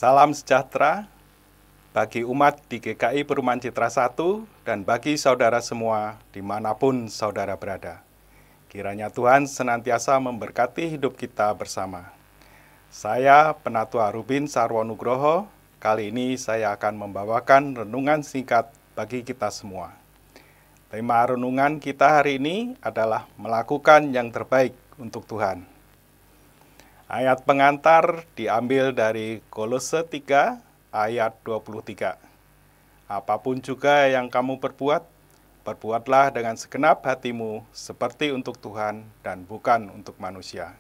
Salam sejahtera bagi umat di GKI Perumahan Citra 1 dan bagi saudara semua dimanapun saudara berada. Kiranya Tuhan senantiasa memberkati hidup kita bersama. Saya Penatua Rubin Sarwonugroho. Kali ini saya akan membawakan renungan singkat bagi kita semua. Tema renungan kita hari ini adalah melakukan yang terbaik untuk Tuhan. Ayat pengantar diambil dari Kolose 3 ayat 23. Apapun juga yang kamu perbuat, perbuatlah dengan segenap hatimu seperti untuk Tuhan dan bukan untuk manusia.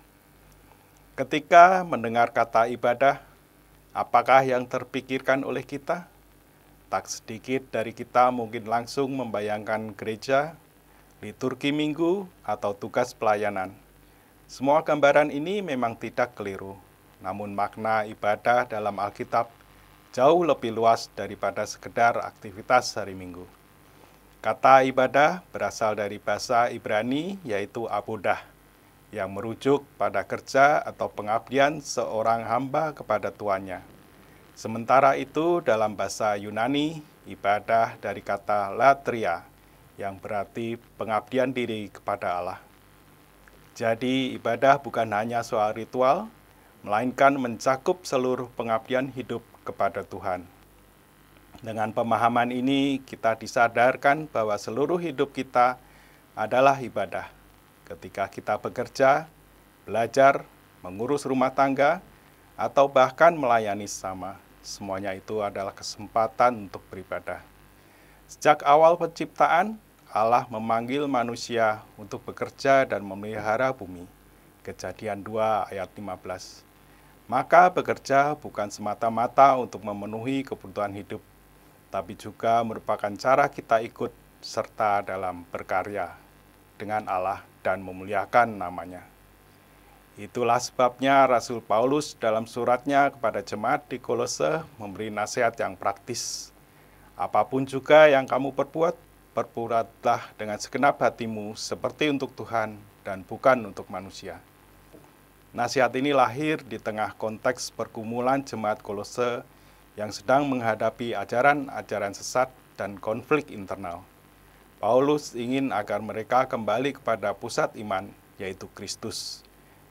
Ketika mendengar kata ibadah, apakah yang terpikirkan oleh kita? Tak sedikit dari kita mungkin langsung membayangkan gereja, liturgi minggu, atau tugas pelayanan. Semua gambaran ini memang tidak keliru, namun makna ibadah dalam Alkitab jauh lebih luas daripada sekedar aktivitas hari Minggu. Kata ibadah berasal dari bahasa Ibrani yaitu abodah, yang merujuk pada kerja atau pengabdian seorang hamba kepada tuannya. Sementara itu dalam bahasa Yunani, ibadah dari kata latria, yang berarti pengabdian diri kepada Allah. Jadi ibadah bukan hanya soal ritual, melainkan mencakup seluruh pengabdian hidup kepada Tuhan. Dengan pemahaman ini, kita disadarkan bahwa seluruh hidup kita adalah ibadah. Ketika kita bekerja, belajar, mengurus rumah tangga, atau bahkan melayani sesama, semuanya itu adalah kesempatan untuk beribadah. Sejak awal penciptaan, Allah memanggil manusia untuk bekerja dan memelihara bumi. Kejadian 2 ayat 15. Maka bekerja bukan semata-mata untuk memenuhi kebutuhan hidup, tapi juga merupakan cara kita ikut serta dalam berkarya dengan Allah dan memuliakan namanya. Itulah sebabnya Rasul Paulus dalam suratnya kepada jemaat di Kolose memberi nasihat yang praktis. Apapun juga yang kamu perbuat, perbuatlah dengan segenap hatimu seperti untuk Tuhan dan bukan untuk manusia. Nasihat ini lahir di tengah konteks pergumulan jemaat Kolose yang sedang menghadapi ajaran-ajaran sesat dan konflik internal. Paulus ingin agar mereka kembali kepada pusat iman, yaitu Kristus.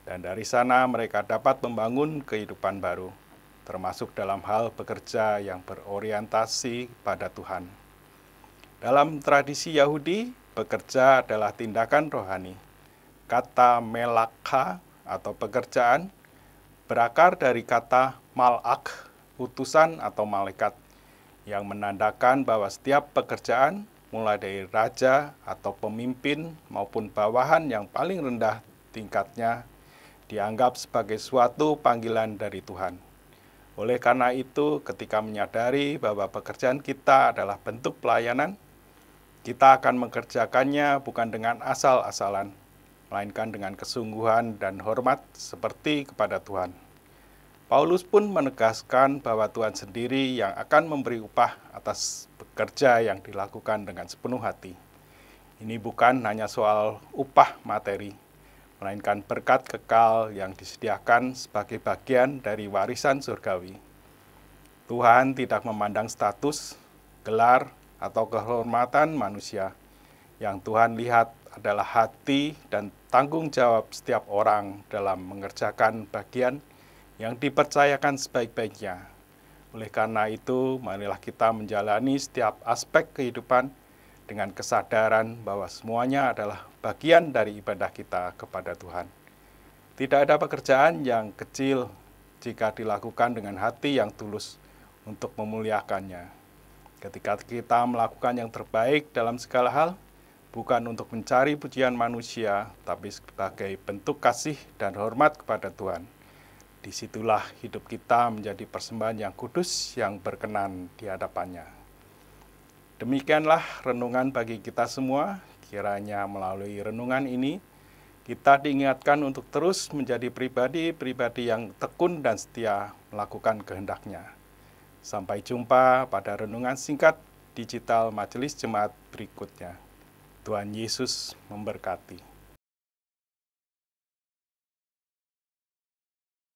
Dan dari sana mereka dapat membangun kehidupan baru, termasuk dalam hal bekerja yang berorientasi pada Tuhan. Dalam tradisi Yahudi, bekerja adalah tindakan rohani. Kata melakha atau pekerjaan berakar dari kata malak, utusan atau malaikat, yang menandakan bahwa setiap pekerjaan, mulai dari raja atau pemimpin maupun bawahan yang paling rendah tingkatnya, dianggap sebagai suatu panggilan dari Tuhan. Oleh karena itu, ketika menyadari bahwa pekerjaan kita adalah bentuk pelayanan, kita akan mengerjakannya bukan dengan asal-asalan, melainkan dengan kesungguhan dan hormat seperti kepada Tuhan. Paulus pun menegaskan bahwa Tuhan sendiri yang akan memberi upah atas pekerja yang dilakukan dengan sepenuh hati. Ini bukan hanya soal upah materi, melainkan berkat kekal yang disediakan sebagai bagian dari warisan surgawi. Tuhan tidak memandang status, gelar, atau kehormatan manusia. Yang Tuhan lihat adalah hati dan tanggung jawab setiap orang dalam mengerjakan bagian yang dipercayakan sebaik-baiknya. Oleh karena itu, marilah kita menjalani setiap aspek kehidupan dengan kesadaran bahwa semuanya adalah bagian dari ibadah kita kepada Tuhan. Tidak ada pekerjaan yang kecil jika dilakukan dengan hati yang tulus untuk memuliakannya. Ketika kita melakukan yang terbaik dalam segala hal, bukan untuk mencari pujian manusia, tapi sebagai bentuk kasih dan hormat kepada Tuhan. Disitulah hidup kita menjadi persembahan yang kudus yang berkenan di hadapannya. Demikianlah renungan bagi kita semua. Kiranya melalui renungan ini, kita diingatkan untuk terus menjadi pribadi-pribadi yang tekun dan setia melakukan kehendak-Nya. Sampai jumpa pada renungan singkat digital Majelis Jemaat berikutnya. Tuhan Yesus memberkati.